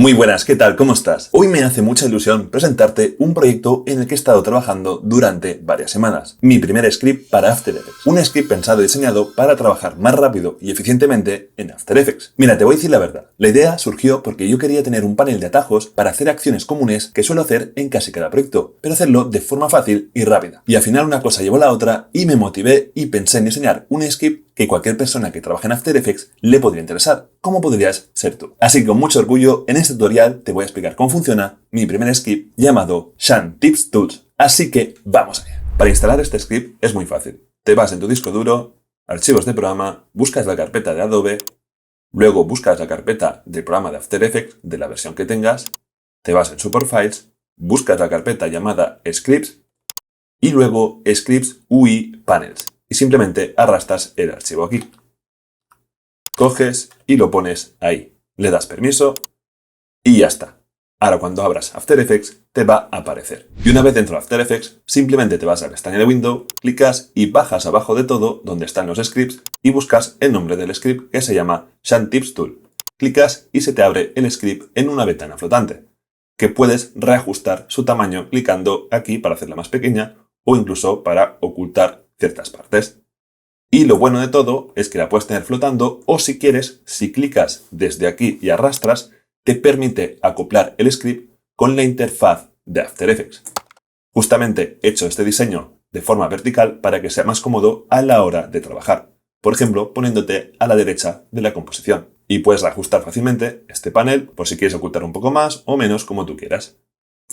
Muy buenas, ¿qué tal? ¿Cómo estás? Hoy me hace mucha ilusión presentarte un proyecto en el que he estado trabajando durante varias semanas. Mi primer script para After Effects. Un script pensado y diseñado para trabajar más rápido y eficientemente en After Effects. Mira, te voy a decir la verdad. La idea surgió porque yo quería tener un panel de atajos para hacer acciones comunes que suelo hacer en casi cada proyecto, pero hacerlo de forma fácil y rápida. Y al final una cosa llevó a la otra y me motivé y pensé en diseñar un script que cualquier persona que trabaje en After Effects le podría interesar, como podrías ser tú. Así que con mucho orgullo, en este tutorial te voy a explicar cómo funciona mi primer script llamado Shan Tips Tools. Así que vamos allá. Para instalar este script es muy fácil. Te vas en tu disco duro, archivos de programa, buscas la carpeta de Adobe, luego buscas la carpeta del programa de After Effects de la versión que tengas, te vas en Support Files, buscas la carpeta llamada Scripts y luego Scripts UI Panels. Y simplemente arrastras el archivo aquí. Coges y lo pones ahí. Le das permiso y ya está. Ahora cuando abras After Effects te va a aparecer. Y una vez dentro de After Effects, simplemente te vas a la pestaña de Windows, clicas y bajas abajo de todo donde están los scripts y buscas el nombre del script que se llama Shan Tips Tool. Clicas y se te abre el script en una ventana flotante, que puedes reajustar su tamaño clicando aquí para hacerla más pequeña o incluso para ocultar ciertas partes. Y lo bueno de todo es que la puedes tener flotando o si quieres, si clicas desde aquí y arrastras, te permite acoplar el script con la interfaz de After Effects. Justamente he hecho este diseño de forma vertical para que sea más cómodo a la hora de trabajar. Por ejemplo, poniéndote a la derecha de la composición. Y puedes ajustar fácilmente este panel por si quieres ocultar un poco más o menos como tú quieras.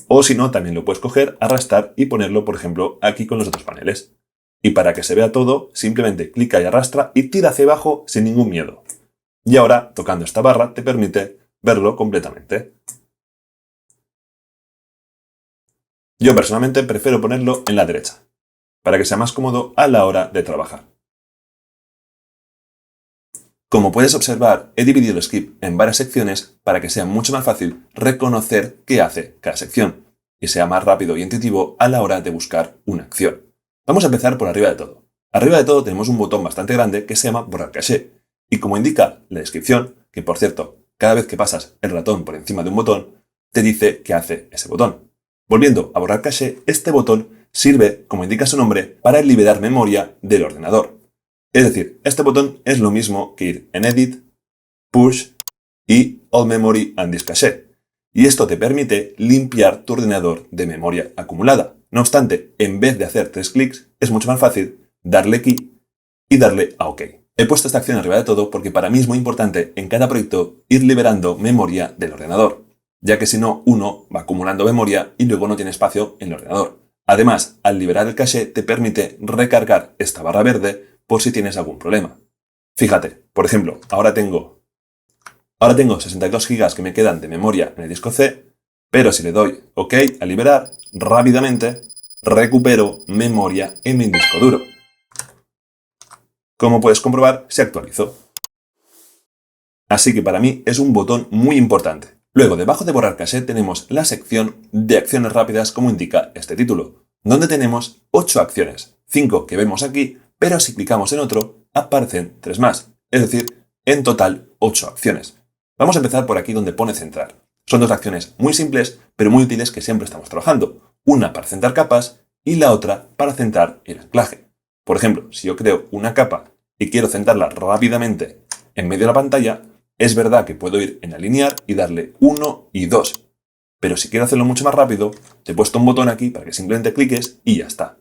O si no, también lo puedes coger, arrastrar y ponerlo, por ejemplo, aquí con los otros paneles. Y para que se vea todo, simplemente clica y arrastra y tira hacia abajo sin ningún miedo. Y ahora, tocando esta barra, te permite verlo completamente. Yo personalmente prefiero ponerlo en la derecha, para que sea más cómodo a la hora de trabajar. Como puedes observar, he dividido el script en varias secciones para que sea mucho más fácil reconocer qué hace cada sección y sea más rápido y intuitivo a la hora de buscar una acción. Vamos a empezar por arriba de todo. Arriba de todo tenemos un botón bastante grande que se llama Borrar caché y como indica la descripción, que por cierto, cada vez que pasas el ratón por encima de un botón, te dice qué hace ese botón. Volviendo a Borrar caché, este botón sirve, como indica su nombre, para liberar memoria del ordenador. Es decir, este botón es lo mismo que ir en Edit, Push y All Memory and Disk Cache. Y esto te permite limpiar tu ordenador de memoria acumulada. No obstante, en vez de hacer 3 clics, es mucho más fácil darle aquí y darle a OK. He puesto esta acción arriba de todo porque para mí es muy importante en cada proyecto ir liberando memoria del ordenador, ya que si no, uno va acumulando memoria y luego no tiene espacio en el ordenador. Además, al liberar el caché te permite recargar esta barra verde por si tienes algún problema. Fíjate, por ejemplo, ahora tengo 62 GB que me quedan de memoria en el disco C, pero si le doy OK a liberar, rápidamente recupero memoria en mi disco duro. Como puedes comprobar, se actualizó. Así que para mí es un botón muy importante. Luego, debajo de Borrar caché tenemos la sección de acciones rápidas como indica este título, donde tenemos 8 acciones, 5 que vemos aquí, pero si clicamos en otro, aparecen 3 más, es decir, en total 8 acciones. Vamos a empezar por aquí donde pone centrar. Son 2 acciones muy simples, pero muy útiles que siempre estamos trabajando. Una para centrar capas y la otra para centrar el anclaje. Por ejemplo, si yo creo una capa y quiero centrarla rápidamente en medio de la pantalla, es verdad que puedo ir en alinear y darle 1 y 2. Pero si quiero hacerlo mucho más rápido, te he puesto un botón aquí para que simplemente cliques y ya está.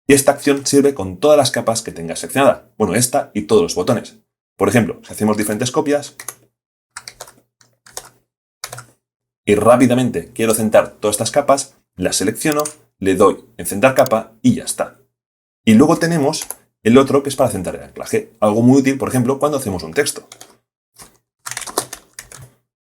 Y esta acción sirve con todas las capas que tengas seleccionada. Bueno, esta y todos los botones. Por ejemplo, si hacemos diferentes copias y rápidamente quiero centrar todas estas capas, las selecciono, le doy en centrar capa y ya está. Y luego tenemos el otro que es para centrar el anclaje. Algo muy útil, por ejemplo, cuando hacemos un texto.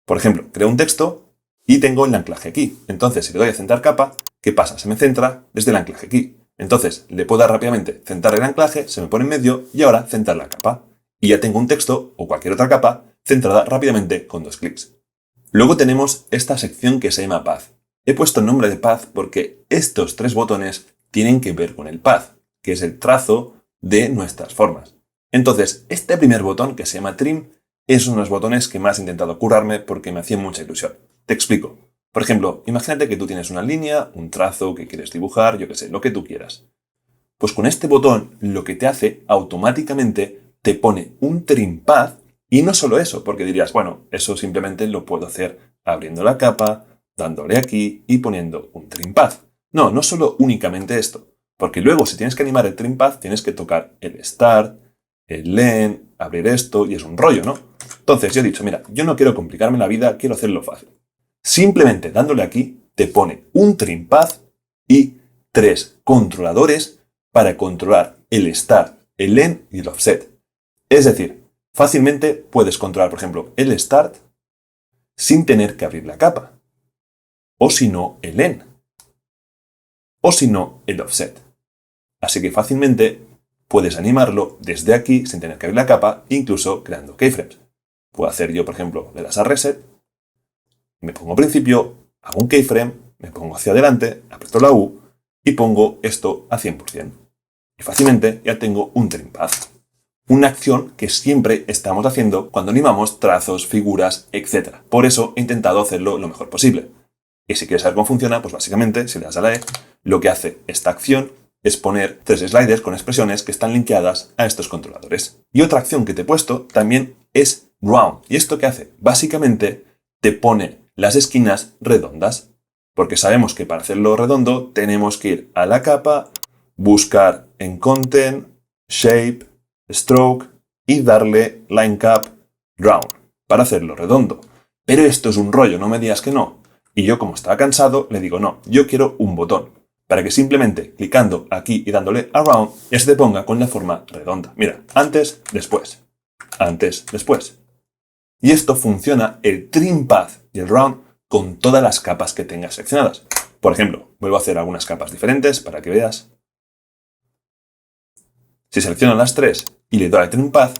Por ejemplo, creo un texto y tengo el anclaje aquí. Entonces, si le doy a centrar capa, ¿qué pasa? Se me centra desde el anclaje aquí. Entonces, le puedo dar rápidamente centrar el anclaje, se me pone en medio y ahora centrar la capa. Y ya tengo un texto o cualquier otra capa centrada rápidamente con 2 clics. Luego tenemos esta sección que se llama Path. He puesto el nombre de Path porque estos 3 botones tienen que ver con el Path, que es el trazo de nuestras formas. Entonces, este primer botón que se llama Trim es uno de los botones que más he intentado currarme porque me hacía mucha ilusión. Te explico. Por ejemplo, imagínate que tú tienes una línea, un trazo que quieres dibujar, yo qué sé, lo que tú quieras. Pues con este botón lo que te hace automáticamente te pone un trim path y no solo eso, porque dirías, bueno, eso simplemente lo puedo hacer abriendo la capa, dándole aquí y poniendo un trim path. No, no solo únicamente esto, porque luego si tienes que animar el trim path tienes que tocar el start, el end, abrir esto y es un rollo, ¿no? Entonces yo he dicho, mira, yo no quiero complicarme la vida, quiero hacerlo fácil. Simplemente dándole aquí te pone un trim path y 3 controladores para controlar el start, el end y el offset. Es decir, fácilmente puedes controlar, por ejemplo, el start sin tener que abrir la capa. O si no, el end. O si no, el offset. Así que fácilmente puedes animarlo desde aquí sin tener que abrir la capa, incluso creando keyframes. Puedo hacer yo, por ejemplo, le das a reset, me pongo al principio, hago un keyframe, me pongo hacia adelante, aprieto la U y pongo esto a 100%. Y fácilmente ya tengo un trim path. Una acción que siempre estamos haciendo cuando animamos trazos, figuras, etc. Por eso he intentado hacerlo lo mejor posible. Y si quieres saber cómo funciona, pues básicamente, si le das a la E, lo que hace esta acción es poner 3 sliders con expresiones que están linkeadas a estos controladores. Y otra acción que te he puesto también es round. ¿Y esto qué hace? Básicamente te pone las esquinas redondas. Porque sabemos que para hacerlo redondo tenemos que ir a la capa, buscar en Content, Shape, Stroke y darle Line Cap Round para hacerlo redondo. Pero esto es un rollo, no me digas que no. Y yo, como estaba cansado, le digo no, yo quiero un botón para que simplemente clicando aquí y dándole a Round, se te ponga con la forma redonda. Mira, antes, después. Antes, después. Y esto funciona el Trim Path y el Round con todas las capas que tengas seleccionadas. Por ejemplo, vuelvo a hacer algunas capas diferentes para que veas. Si selecciono las 3 y le doy a Trim Path,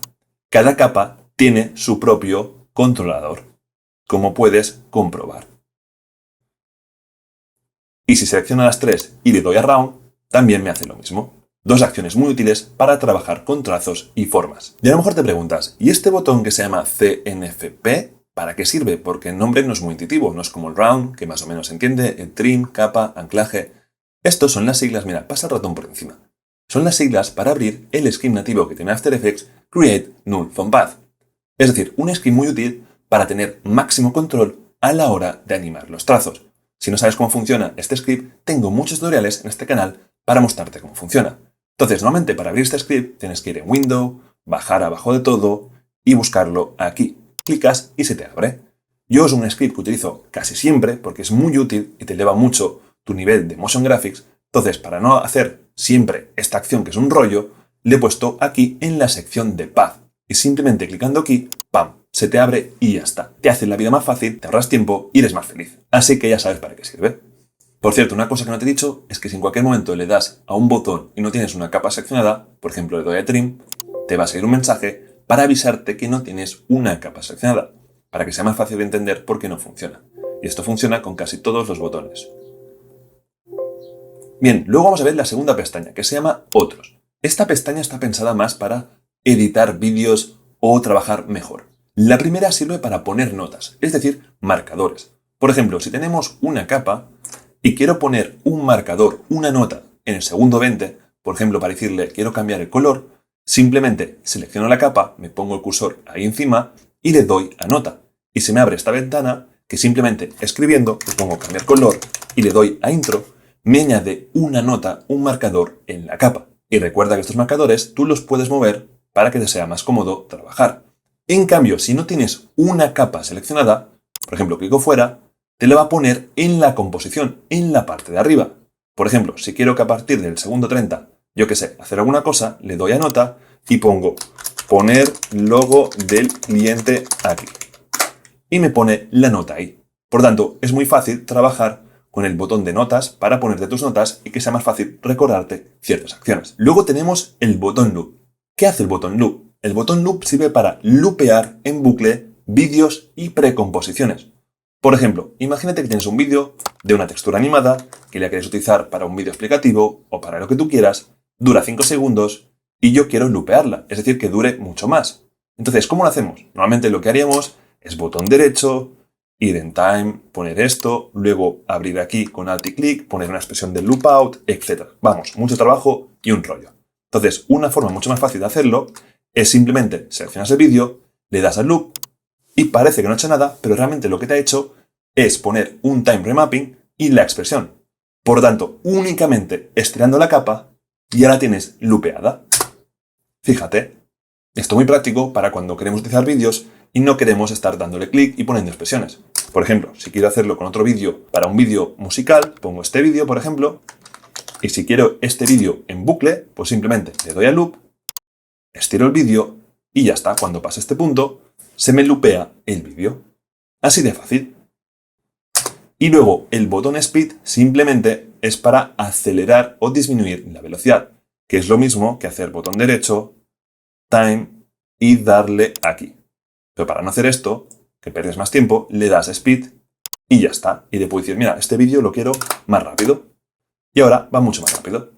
cada capa tiene su propio controlador, como puedes comprobar. Y si selecciono las 3 y le doy a Round, también me hace lo mismo. Dos acciones muy útiles para trabajar con trazos y formas. Y a lo mejor te preguntas, ¿y este botón que se llama CNFP? ¿Para qué sirve? Porque el nombre no es muy intuitivo, no es como el round, que más o menos se entiende, el trim, capa, anclaje. Estos son las siglas, mira, pasa el ratón por encima. Son las siglas para abrir el script nativo que tiene After Effects, Create Null From Path. Es decir, un script muy útil para tener máximo control a la hora de animar los trazos. Si no sabes cómo funciona este script, tengo muchos tutoriales en este canal para mostrarte cómo funciona. Entonces, normalmente para abrir este script tienes que ir en Window, bajar abajo de todo y buscarlo aquí. Clicas y se te abre. Yo es un script que utilizo casi siempre porque es muy útil y te eleva mucho tu nivel de motion graphics. Entonces, para no hacer siempre esta acción que es un rollo, le he puesto aquí en la sección de Path. Y simplemente clicando aquí, ¡pam!, se te abre y ya está. Te hace la vida más fácil, te ahorras tiempo y eres más feliz. Así que ya sabes para qué sirve. Por cierto, una cosa que no te he dicho es que si en cualquier momento le das a un botón y no tienes una capa seleccionada, por ejemplo le doy a Trim, te va a salir un mensaje para avisarte que no tienes una capa seleccionada, para que sea más fácil de entender por qué no funciona. Y esto funciona con casi todos los botones. Bien, luego vamos a ver la segunda pestaña, que se llama Otros. Esta pestaña está pensada más para editar vídeos o trabajar mejor. La primera sirve para poner notas, es decir, marcadores. Por ejemplo, si tenemos una capa y quiero poner un marcador, una nota, en el segundo 20, por ejemplo, para decirle quiero cambiar el color, simplemente selecciono la capa, me pongo el cursor ahí encima y le doy a nota. Y se me abre esta ventana que simplemente escribiendo, le pongo cambiar color y le doy a intro, me añade una nota, un marcador en la capa. Y recuerda que estos marcadores tú los puedes mover para que te sea más cómodo trabajar. En cambio, si no tienes una capa seleccionada, por ejemplo, clico fuera, te la va a poner en la composición, en la parte de arriba. Por ejemplo, si quiero que a partir del segundo 30, yo qué sé, hacer alguna cosa, le doy a nota y pongo poner logo del cliente aquí. Y me pone la nota ahí. Por tanto, es muy fácil trabajar con el botón de notas para ponerte tus notas y que sea más fácil recordarte ciertas acciones. Luego tenemos el botón loop. ¿Qué hace el botón loop? El botón loop sirve para loopear en bucle vídeos y precomposiciones. Por ejemplo, imagínate que tienes un vídeo de una textura animada que la quieres utilizar para un vídeo explicativo o para lo que tú quieras, dura 5 segundos y yo quiero loopearla, es decir, que dure mucho más. Entonces, ¿cómo lo hacemos? Normalmente lo que haríamos es botón derecho, ir en Time, poner esto, luego abrir aquí con Alt y clic, poner una expresión de loop out, etc. Vamos, mucho trabajo y un rollo. Entonces, una forma mucho más fácil de hacerlo es simplemente seleccionas el vídeo, le das al loop y parece que no ha hecho nada, pero realmente lo que te ha hecho es poner un time remapping y la expresión. Por lo tanto, únicamente estirando la capa ya la tienes loopeada. Fíjate, esto es muy práctico para cuando queremos utilizar vídeos y no queremos estar dándole clic y poniendo expresiones. Por ejemplo, si quiero hacerlo con otro vídeo para un vídeo musical, pongo este vídeo, por ejemplo, y si quiero este vídeo en bucle, pues simplemente le doy al loop, estiro el vídeo y ya está. Cuando pase este punto, se me loopea el vídeo. Así de fácil. Y luego el botón Speed simplemente es para acelerar o disminuir la velocidad, que es lo mismo que hacer botón derecho, Time y darle aquí. Pero para no hacer esto, que pierdes más tiempo, le das Speed y ya está. Y le puedo decir, mira, este vídeo lo quiero más rápido. Y ahora va mucho más rápido.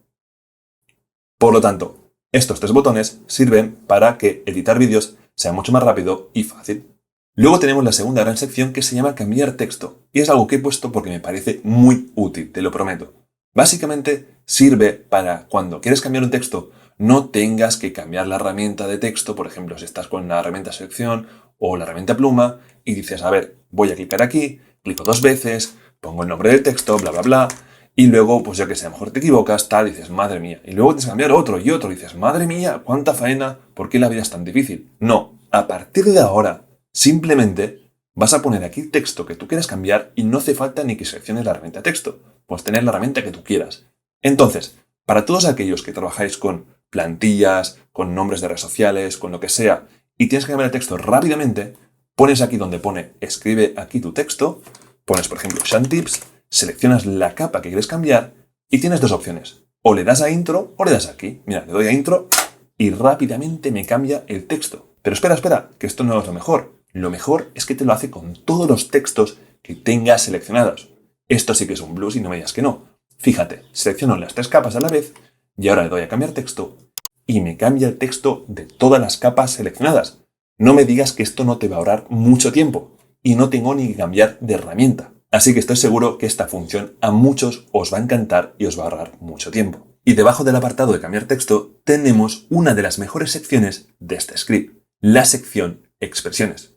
Por lo tanto, estos tres botones sirven para que editar vídeos sea mucho más rápido y fácil. Luego tenemos la segunda gran sección que se llama cambiar texto. Y es algo que he puesto porque me parece muy útil, te lo prometo. Básicamente sirve para cuando quieres cambiar un texto, no tengas que cambiar la herramienta de texto. Por ejemplo, si estás con la herramienta selección o la herramienta pluma y dices, a ver, voy a clicar aquí, clico 2 veces, pongo el nombre del texto, bla, bla, bla. Y luego, pues yo que sé, a lo mejor te equivocas, tal, y dices, madre mía. Y luego tienes que cambiar otro y otro, y dices, madre mía, cuánta faena, ¿por qué la vida es tan difícil? No, a partir de ahora, simplemente vas a poner aquí el texto que tú quieras cambiar y no hace falta ni que selecciones la herramienta de texto. Puedes tener la herramienta que tú quieras. Entonces, para todos aquellos que trabajáis con plantillas, con nombres de redes sociales, con lo que sea, y tienes que cambiar el texto rápidamente, pones aquí donde pone escribe aquí tu texto, pones por ejemplo Shantips, seleccionas la capa que quieres cambiar y tienes dos opciones. O le das a intro o le das aquí. Mira, le doy a intro y rápidamente me cambia el texto. Pero espera, que esto no es lo mejor. Lo mejor es que te lo hace con todos los textos que tengas seleccionados. Esto sí que es un plus y no me digas que no. Fíjate, selecciono las 3 capas a la vez y ahora le doy a cambiar texto y me cambia el texto de todas las capas seleccionadas. No me digas que esto no te va a ahorrar mucho tiempo y no tengo ni que cambiar de herramienta. Así que estoy seguro que esta función a muchos os va a encantar y os va a ahorrar mucho tiempo. Y debajo del apartado de cambiar texto tenemos una de las mejores secciones de este script, la sección expresiones.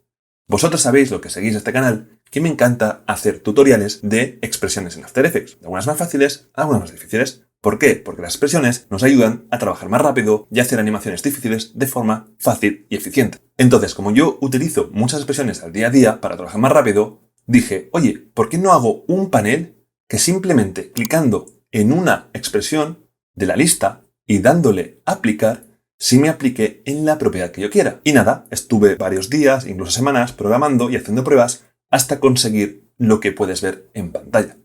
Vosotros sabéis, lo que seguís este canal, que me encanta hacer tutoriales de expresiones en After Effects, algunas más fáciles, algunas más difíciles. ¿Por qué? Porque las expresiones nos ayudan a trabajar más rápido y a hacer animaciones difíciles de forma fácil y eficiente. Entonces, como yo utilizo muchas expresiones al día a día para trabajar más rápido, dije, oye, ¿por qué no hago un panel que simplemente clicando en una expresión de la lista y dándole a aplicar, si me aplique en la propiedad que yo quiera? Y nada, estuve varios días, incluso semanas, programando y haciendo pruebas hasta conseguir lo que puedes ver en pantalla.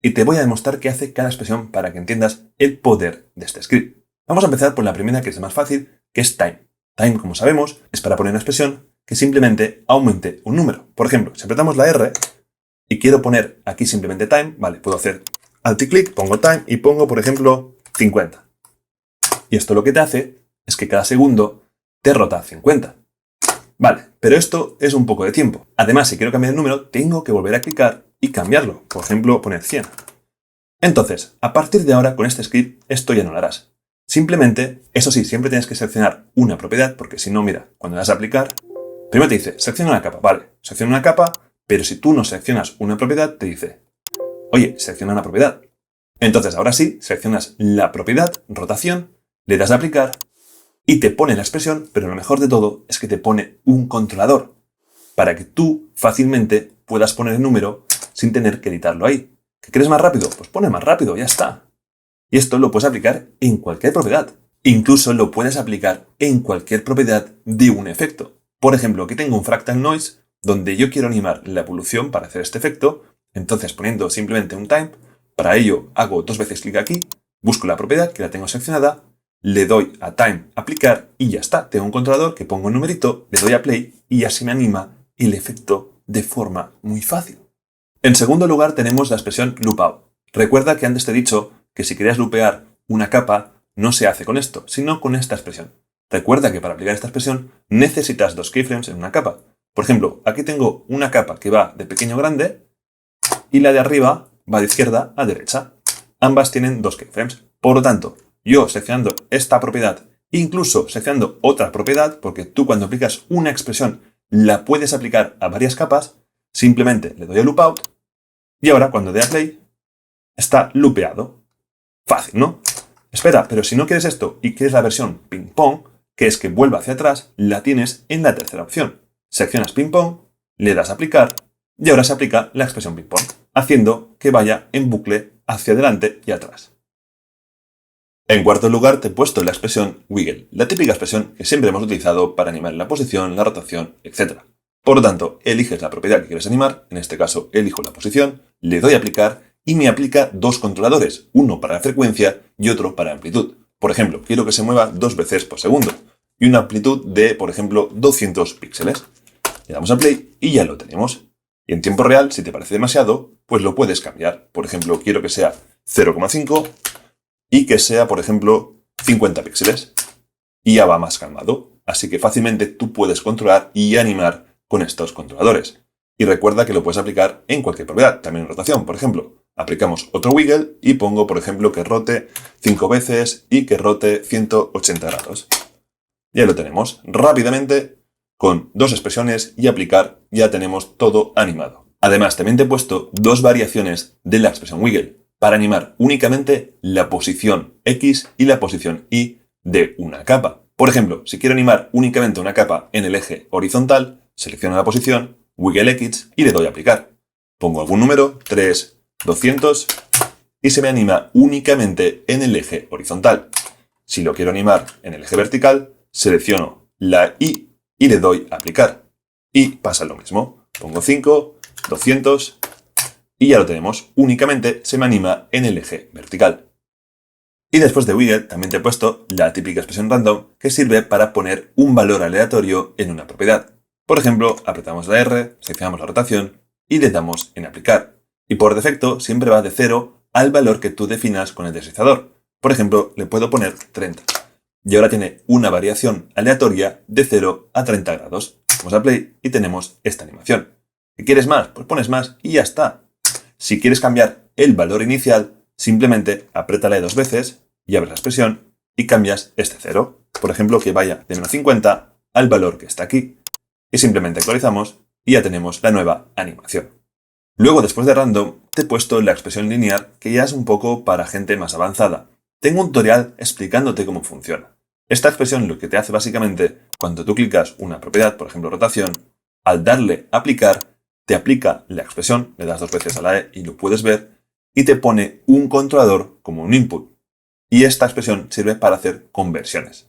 Y te voy a demostrar qué hace cada expresión para que entiendas el poder de este script. Vamos a empezar por la primera, que es la más fácil, que es time. Time, como sabemos, es para poner una expresión que simplemente aumente un número. Por ejemplo, si apretamos la R y quiero poner aquí simplemente time, vale, puedo hacer alt y clic, pongo time y pongo, por ejemplo, 50. Y esto lo que te hace es que cada segundo te rota 50. Vale, pero esto es un poco de tiempo. Además, si quiero cambiar el número, tengo que volver a clicar y cambiarlo. Por ejemplo, poner 100. Entonces, a partir de ahora, con este script, esto ya no lo harás. Simplemente, eso sí, siempre tienes que seleccionar una propiedad, porque si no, mira, cuando le das a aplicar, primero te dice, selecciona una capa. Vale, selecciona una capa, pero si tú no seleccionas una propiedad, te dice, oye, selecciona una propiedad. Entonces, ahora sí, seleccionas la propiedad, rotación, le das a aplicar y te pone la expresión, pero lo mejor de todo es que te pone un controlador para que tú fácilmente puedas poner el número sin tener que editarlo ahí. ¿Qué quieres más rápido? Pues pone más rápido, ya está. Y esto lo puedes aplicar en cualquier propiedad. Incluso lo puedes aplicar en cualquier propiedad de un efecto. Por ejemplo, aquí tengo un fractal noise donde yo quiero animar la evolución para hacer este efecto. Entonces, poniendo simplemente un time, para ello hago 2 veces clic aquí, busco la propiedad que la tengo seleccionada, le doy a time, aplicar y ya está. Tengo un controlador que pongo un numerito, le doy a play y así me anima el efecto de forma muy fácil. En segundo lugar tenemos la expresión loop out. Recuerda que antes te he dicho que si querías loopear una capa no se hace con esto, sino con esta expresión. Recuerda que para aplicar esta expresión necesitas dos keyframes en una capa. Por ejemplo, aquí tengo una capa que va de pequeño a grande y la de arriba va de izquierda a derecha. Ambas tienen dos keyframes. Por lo tanto, yo seleccionando esta propiedad, incluso seleccionando otra propiedad, porque tú cuando aplicas una expresión la puedes aplicar a varias capas, simplemente le doy a loop out y ahora cuando dé a play está loopeado. Fácil, ¿no? Espera, pero si no quieres esto y quieres la versión ping-pong, que es que vuelva hacia atrás, la tienes en la tercera opción. Seleccionas ping-pong, le das a aplicar y ahora se aplica la expresión ping-pong, haciendo que vaya en bucle hacia adelante y atrás. En cuarto lugar te he puesto la expresión wiggle, la típica expresión que siempre hemos utilizado para animar la posición, la rotación, etc. Por lo tanto, eliges la propiedad que quieres animar, en este caso elijo la posición, le doy a aplicar y me aplica dos controladores, uno para la frecuencia y otro para la amplitud. Por ejemplo, quiero que se mueva 2 veces por segundo y una amplitud de, por ejemplo, 200 píxeles. Le damos a play y ya lo tenemos. Y en tiempo real, si te parece demasiado, pues lo puedes cambiar. Por ejemplo, quiero que sea 0,5 y que sea, por ejemplo, 50 píxeles. Y ya va más calmado. Así que fácilmente tú puedes controlar y animar con estos controladores. Y recuerda que lo puedes aplicar en cualquier propiedad, también en rotación. Por ejemplo, aplicamos otro wiggle y pongo, por ejemplo, que rote 5 veces y que rote 180 grados. Ya lo tenemos. Rápidamente, con dos expresiones y aplicar, ya tenemos todo animado. Además, también te he puesto dos variaciones de la expresión wiggle para animar únicamente la posición X y la posición Y de una capa. Por ejemplo, si quiero animar únicamente una capa en el eje horizontal, selecciono la posición, wiggle X y le doy a aplicar. Pongo algún número, 3, 200, y se me anima únicamente en el eje horizontal. Si lo quiero animar en el eje vertical, selecciono la Y y le doy a aplicar. Y pasa lo mismo. Pongo 5, 200 y ya lo tenemos. Únicamente se me anima en el eje vertical. Y después de wiggle también te he puesto la típica expresión random que sirve para poner un valor aleatorio en una propiedad. Por ejemplo, apretamos la R, seleccionamos la rotación y le damos en aplicar. Y por defecto siempre va de 0 al valor que tú definas con el deslizador. Por ejemplo, le puedo poner 30. Y ahora tiene una variación aleatoria de 0 a 30 grados. Damos a play y tenemos esta animación. Si quieres más, pues pones más y ya está. Si quieres cambiar el valor inicial, simplemente apriétale 2 veces y abres la expresión y cambias este 0. Por ejemplo, que vaya de menos 50 al valor que está aquí. Y simplemente actualizamos y ya tenemos la nueva animación. Luego, después de random, te he puesto la expresión lineal, que ya es un poco para gente más avanzada. Tengo un tutorial explicándote cómo funciona. Esta expresión lo que te hace básicamente, cuando tú clicas una propiedad, por ejemplo rotación, al darle a aplicar, te aplica la expresión, le das 2 veces a la E y lo puedes ver, y te pone un controlador como un input. Y esta expresión sirve para hacer conversiones.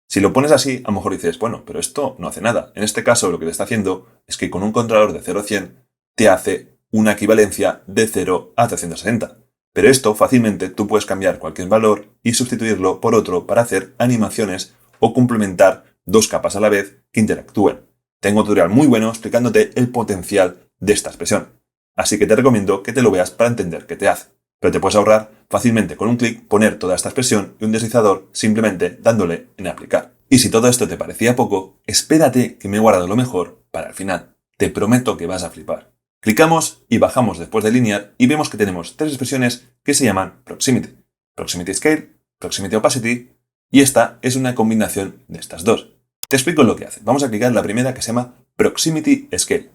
Si lo pones así, a lo mejor dices, bueno, pero esto no hace nada. En este caso lo que te está haciendo es que con un controlador de 0 a 100 te hace una equivalencia de 0 a 360. Pero esto fácilmente tú puedes cambiar cualquier valor y sustituirlo por otro para hacer animaciones o complementar dos capas a la vez que interactúen. Tengo un tutorial muy bueno explicándote el potencial de esta expresión. Así que te recomiendo que te lo veas para entender qué te hace. Pero te puedes ahorrar fácilmente con un clic poner toda esta expresión y un deslizador simplemente dándole en aplicar. Y si todo esto te parecía poco, espérate que me he guardado lo mejor para el final. Te prometo que vas a flipar. Clicamos y bajamos después de linear y vemos que tenemos tres expresiones que se llaman Proximity. Proximity Scale, Proximity Opacity y esta es una combinación de estas dos. Te explico lo que hace. Vamos a clicar en la primera que se llama Proximity Scale.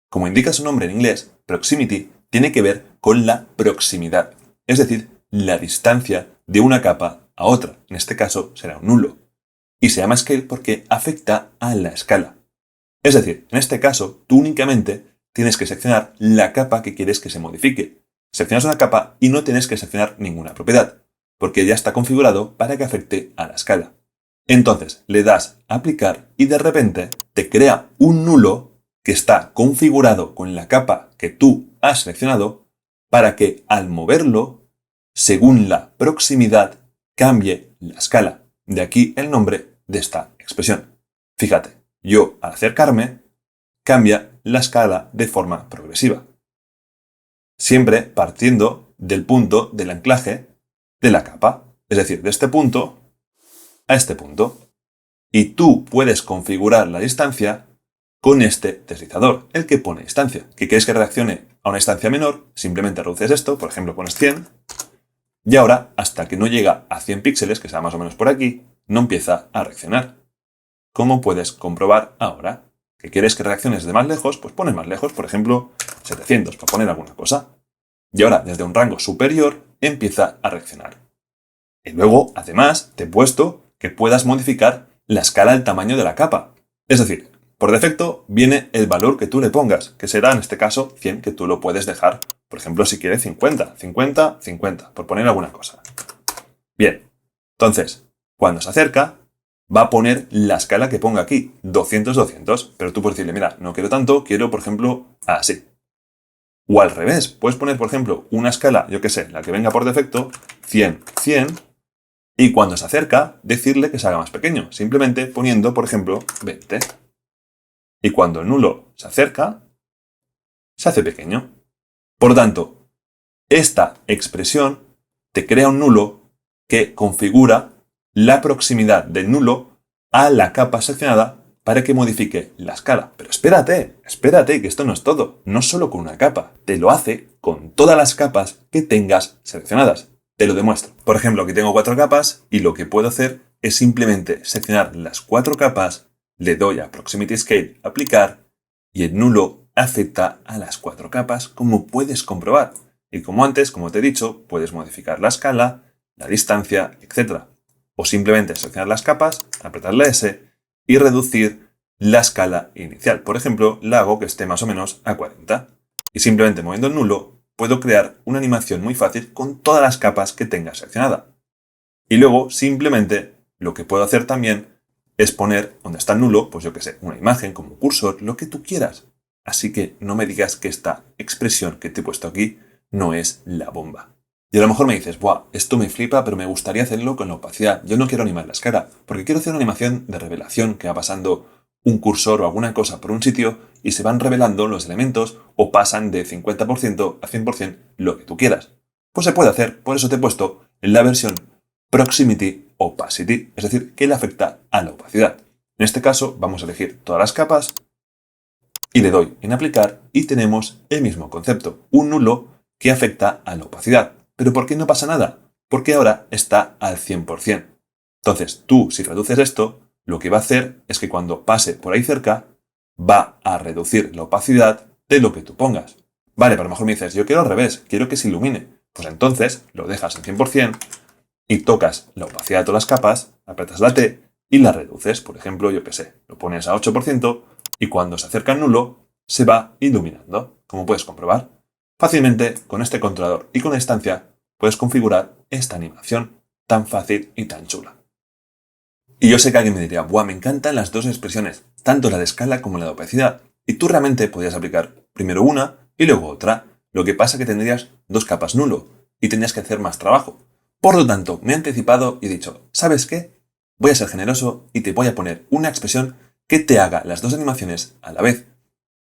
Como indica su nombre en inglés, Proximity tiene que ver con la proximidad, es decir, la distancia de una capa a otra. En este caso será un nulo. Y se llama Scale porque afecta a la escala. Es decir, en este caso, tú únicamente tienes que seleccionar la capa que quieres que se modifique. Seleccionas una capa y no tienes que seleccionar ninguna propiedad, porque ya está configurado para que afecte a la escala. Entonces, le das a aplicar y de repente te crea un nulo que está configurado con la capa que tú has seleccionado para que al moverlo, según la proximidad, cambie la escala. De aquí el nombre de esta expresión. Fíjate, yo al acercarme, cambia la escala de forma progresiva. Siempre partiendo del punto del anclaje de la capa. Es decir, de este punto a este punto. Y tú puedes configurar la distancia con este deslizador, el que pone distancia. ¿Que quieres que reaccione a una distancia menor? Simplemente reduces esto, por ejemplo pones 100, y ahora hasta que no llega a 100 píxeles, que sea más o menos por aquí, no empieza a reaccionar. ¿Cómo puedes comprobar ahora? ¿Que quieres que reacciones de más lejos? Pues pones más lejos, por ejemplo 700, para poner alguna cosa. Y ahora desde un rango superior empieza a reaccionar. Y luego, además, te he puesto que puedas modificar la escala del tamaño de la capa. Es decir, por defecto viene el valor que tú le pongas, que será en este caso 100, que tú lo puedes dejar, por ejemplo, si quieres 50, 50, 50, por poner alguna cosa. Bien, entonces, cuando se acerca, va a poner la escala que ponga aquí, 200, 200, pero tú puedes decirle, mira, no quiero tanto, quiero, por ejemplo, así. O al revés, puedes poner, por ejemplo, una escala, yo qué sé, la que venga por defecto, 100, 100, y cuando se acerca, decirle que se haga más pequeño, simplemente poniendo, por ejemplo, 20. Y cuando el nulo se acerca, se hace pequeño. Por lo tanto, esta expresión te crea un nulo que configura la proximidad del nulo a la capa seleccionada para que modifique la escala. Pero espérate, que esto no es todo. No solo con una capa, te lo hace con todas las capas que tengas seleccionadas. Te lo demuestro. Por ejemplo, aquí tengo 4 capas y lo que puedo hacer es simplemente seleccionar las 4 capas, le doy a Proximity Scale, aplicar, y el nulo afecta a las 4 capas, como puedes comprobar. Y como antes, como te he dicho, puedes modificar la escala, la distancia, etc. O simplemente seleccionar las capas, apretar la S y reducir la escala inicial. Por ejemplo, la hago que esté más o menos a 40. Y simplemente moviendo el nulo, puedo crear una animación muy fácil con todas las capas que tenga seleccionada. Y luego, simplemente, lo que puedo hacer también es poner donde está el nulo, pues yo que sé, una imagen como un cursor, lo que tú quieras. Así que no me digas que esta expresión que te he puesto aquí no es la bomba. Y a lo mejor me dices, buah, esto me flipa, pero me gustaría hacerlo con la opacidad. Yo no quiero animar la escala, porque quiero hacer una animación de revelación que va pasando un cursor o alguna cosa por un sitio y se van revelando los elementos o pasan de 50% a 100%, lo que tú quieras. Pues se puede hacer, por eso te he puesto la versión Proximity Opacity, es decir, que le afecta a la opacidad. En este caso vamos a elegir todas las capas y le doy en aplicar y tenemos el mismo concepto, un nulo que afecta a la opacidad. ¿Pero por qué no pasa nada? Porque ahora está al 100%. Entonces tú, si reduces esto, lo que va a hacer es que cuando pase por ahí cerca, va a reducir la opacidad de lo que tú pongas. Vale, pero a lo mejor me dices, yo quiero al revés, quiero que se ilumine. Pues entonces lo dejas en 100% y tocas la opacidad de todas las capas, apretas la T y la reduces. Por ejemplo, yo qué sé, lo pones a 8% y cuando se acerca el nulo, se va iluminando. Como puedes comprobar, fácilmente con este controlador y con la instancia puedes configurar esta animación tan fácil y tan chula. Y yo sé que alguien me diría, buah, me encantan las dos expresiones, tanto la de escala como la de opacidad. Y tú realmente podrías aplicar primero una y luego otra. Lo que pasa es que tendrías dos capas nulo y tendrías que hacer más trabajo. Por lo tanto, me he anticipado y he dicho, ¿sabes qué? Voy a ser generoso y te voy a poner una expresión que te haga las dos animaciones a la vez.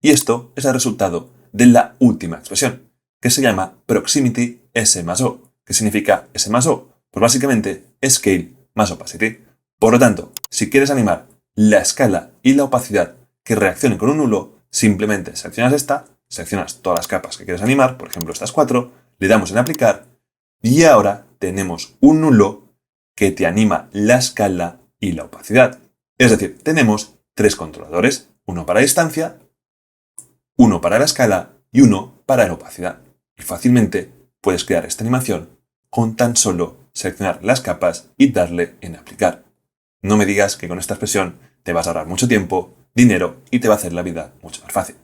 Y esto es el resultado de la última expresión, que se llama Proximity S más O. ¿Qué significa S más O? Pues básicamente Scale más Opacity. Por lo tanto, si quieres animar la escala y la opacidad que reaccionen con un nulo, simplemente seleccionas esta, seleccionas todas las capas que quieres animar, por ejemplo estas 4, le damos en aplicar y ahora tenemos un nulo que te anima la escala y la opacidad. Es decir, tenemos 3 controladores, uno para distancia, uno para la escala y uno para la opacidad. Y fácilmente puedes crear esta animación con tan solo seleccionar las capas y darle en aplicar. No me digas que con esta expresión te vas a ahorrar mucho tiempo, dinero y te va a hacer la vida mucho más fácil.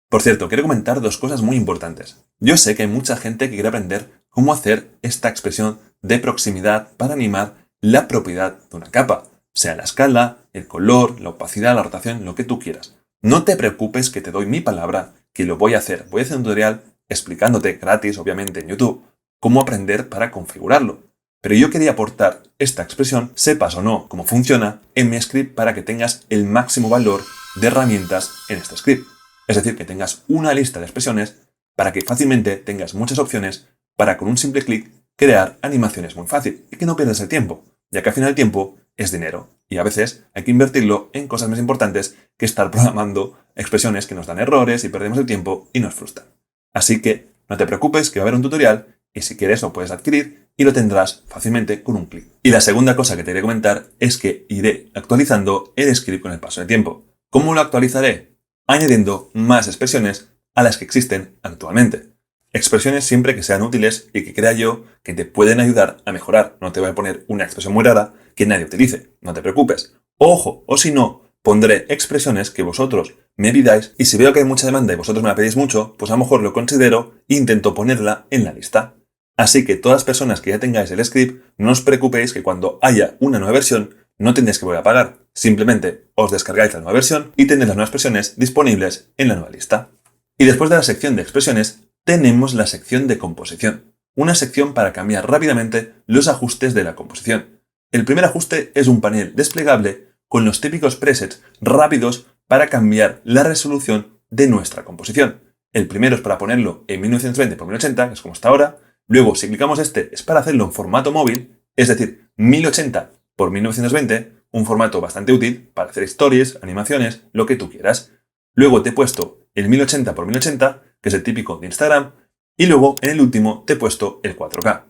Por cierto, quiero comentar dos cosas muy importantes. Yo sé que hay mucha gente que quiere aprender cómo hacer esta expresión de proximidad para animar la propiedad de una capa, sea la escala, el color, la opacidad, la rotación, lo que tú quieras. No te preocupes que te doy mi palabra que lo voy a hacer. Voy a hacer un tutorial explicándote gratis, obviamente en YouTube, cómo aprender para configurarlo. Pero yo quería aportar esta expresión, sepas o no cómo funciona, en mi script para que tengas el máximo valor de herramientas en este script. Es decir, que tengas una lista de expresiones para que fácilmente tengas muchas opciones para con un simple clic crear animaciones muy fácil y que no pierdas el tiempo, ya que al final el tiempo es dinero. Y a veces hay que invertirlo en cosas más importantes que estar programando expresiones que nos dan errores y perdemos el tiempo y nos frustran. Así que no te preocupes, que va a haber un tutorial y si quieres lo puedes adquirir y lo tendrás fácilmente con un clic. Y la segunda cosa que te iré a comentar es que iré actualizando el script con el paso del tiempo. ¿Cómo lo actualizaré? Añadiendo más expresiones a las que existen actualmente. Expresiones siempre que sean útiles y que crea yo que te pueden ayudar a mejorar. No te voy a poner una expresión muy rara que nadie utilice. No te preocupes. Ojo, o si no, pondré expresiones que vosotros me pidáis y si veo que hay mucha demanda y vosotros me la pedís mucho, pues a lo mejor lo considero e intento ponerla en la lista. Así que todas las personas que ya tengáis el script, no os preocupéis que cuando haya una nueva versión no tendréis que volver a pagar. Simplemente os descargáis la nueva versión y tenéis las nuevas expresiones disponibles en la nueva lista. Y después de la sección de expresiones, tenemos la sección de composición. Una sección para cambiar rápidamente los ajustes de la composición. El primer ajuste es un panel desplegable con los típicos presets rápidos para cambiar la resolución de nuestra composición. El primero es para ponerlo en 1920 x 1080, que es como está ahora. Luego, si clicamos este, es para hacerlo en formato móvil, es decir, 1080 x 1920, un formato bastante útil para hacer stories, animaciones, lo que tú quieras. Luego te he puesto el 1080 x 1080, que es el típico de Instagram, y luego en el último te he puesto el 4K.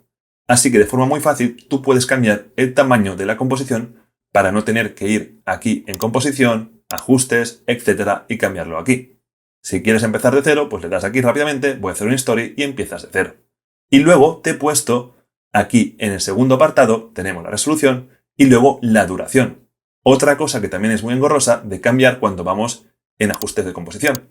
Así que de forma muy fácil tú puedes cambiar el tamaño de la composición para no tener que ir aquí en composición, ajustes, etc. y cambiarlo aquí. Si quieres empezar de cero, pues le das aquí rápidamente, voy a hacer un story y empiezas de cero. Y luego te he puesto aquí en el segundo apartado, tenemos la resolución y luego la duración. Otra cosa que también es muy engorrosa de cambiar cuando vamos en ajustes de composición.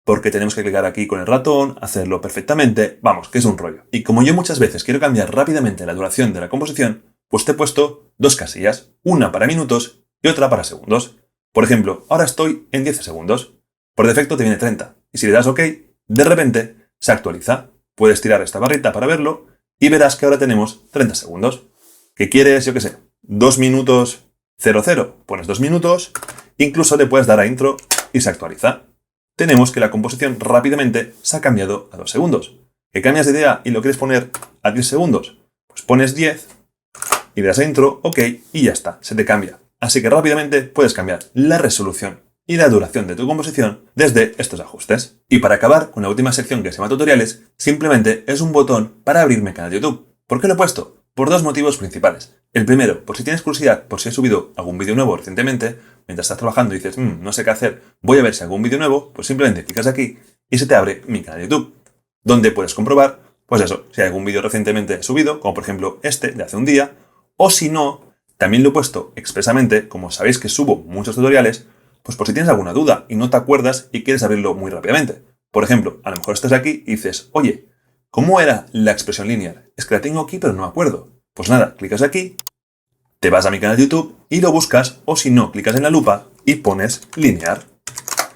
Porque tenemos que clicar aquí con el ratón, hacerlo perfectamente, vamos, que es un rollo. Y como yo muchas veces quiero cambiar rápidamente la duración de la composición, pues te he puesto dos casillas, una para minutos y otra para segundos. Por ejemplo, ahora estoy en 10 segundos. Por defecto te viene 30. Y si le das OK, de repente se actualiza. Puedes tirar esta barrita para verlo y verás que ahora tenemos 30 segundos. ¿Qué quieres? Yo qué sé, 2 minutos 00. Pones 2 minutos, incluso le puedes dar a intro y se actualiza. Tenemos que la composición rápidamente se ha cambiado a 2 segundos. ¿Que cambias de idea y lo quieres poner a 10 segundos? Pues pones 10 y le das a intro, OK, y ya está, se te cambia. Así que rápidamente puedes cambiar la resolución y la duración de tu composición desde estos ajustes. Y para acabar con la última sección que se llama tutoriales, simplemente es un botón para abrir mi canal de YouTube. ¿Por qué lo he puesto? Por dos motivos principales. El primero, por si tienes curiosidad por si he subido algún vídeo nuevo recientemente, mientras estás trabajando y dices, no sé qué hacer, voy a ver si hay algún vídeo nuevo, pues simplemente clicas aquí y se te abre mi canal de YouTube, donde puedes comprobar, pues eso, si hay algún vídeo recientemente subido, como por ejemplo este de hace un día, o si no, también lo he puesto expresamente, como sabéis que subo muchos tutoriales, pues por si tienes alguna duda y no te acuerdas y quieres abrirlo muy rápidamente. Por ejemplo, a lo mejor estás aquí y dices, oye, ¿cómo era la expresión lineal? Es que la tengo aquí pero no me acuerdo. Pues nada, clicas aquí, te vas a mi canal de YouTube y lo buscas, o si no, clicas en la lupa y pones linear.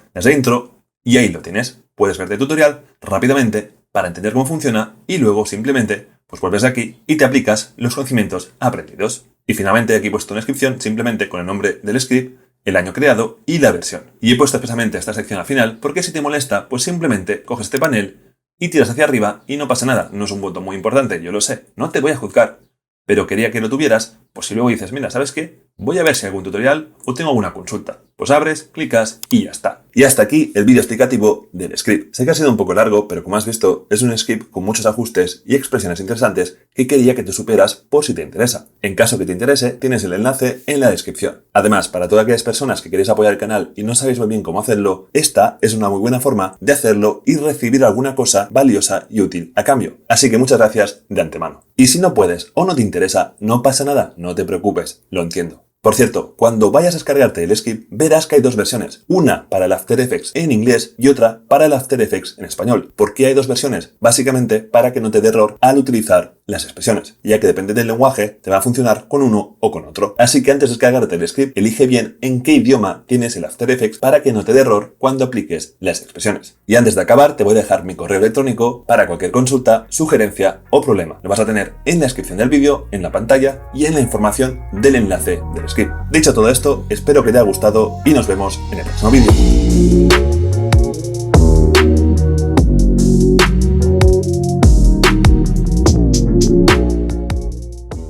Le das a intro y ahí lo tienes. Puedes verte el tutorial rápidamente para entender cómo funciona y luego simplemente pues vuelves aquí y te aplicas los conocimientos aprendidos. Y finalmente aquí he puesto una descripción simplemente con el nombre del script, el año creado y la versión. Y he puesto expresamente esta sección al final porque si te molesta, pues simplemente coges este panel y tiras hacia arriba y no pasa nada. No es un botón muy importante, yo lo sé, no te voy a juzgar. Pero quería que lo tuvieras, pues si luego dices, mira, ¿sabes qué? Voy a ver si hay algún tutorial o tengo alguna consulta. Pues abres, clicas y ya está. Y hasta aquí el vídeo explicativo del script. Sé que ha sido un poco largo, pero como has visto, es un script con muchos ajustes y expresiones interesantes que quería que tú supieras por si te interesa. En caso que te interese, tienes el enlace en la descripción. Además, para todas aquellas personas que queréis apoyar el canal y no sabéis muy bien cómo hacerlo, esta es una muy buena forma de hacerlo y recibir alguna cosa valiosa y útil a cambio. Así que muchas gracias de antemano. Y si no puedes o no te interesa, no pasa nada, no te preocupes, lo entiendo. Por cierto, cuando vayas a descargarte el script, verás que hay dos versiones. Una para el After Effects en inglés y otra para el After Effects en español. ¿Por qué hay dos versiones? Básicamente para que no te dé error al utilizar las expresiones, ya que depende del lenguaje, te va a funcionar con uno o con otro. Así que antes de descargarte el script, elige bien en qué idioma tienes el After Effects para que no te dé error cuando apliques las expresiones. Y antes de acabar, te voy a dejar mi correo electrónico para cualquier consulta, sugerencia o problema. Lo vas a tener en la descripción del vídeo, en la pantalla y en la información del enlace del script. Dicho todo esto, espero que te haya gustado y nos vemos en el próximo vídeo.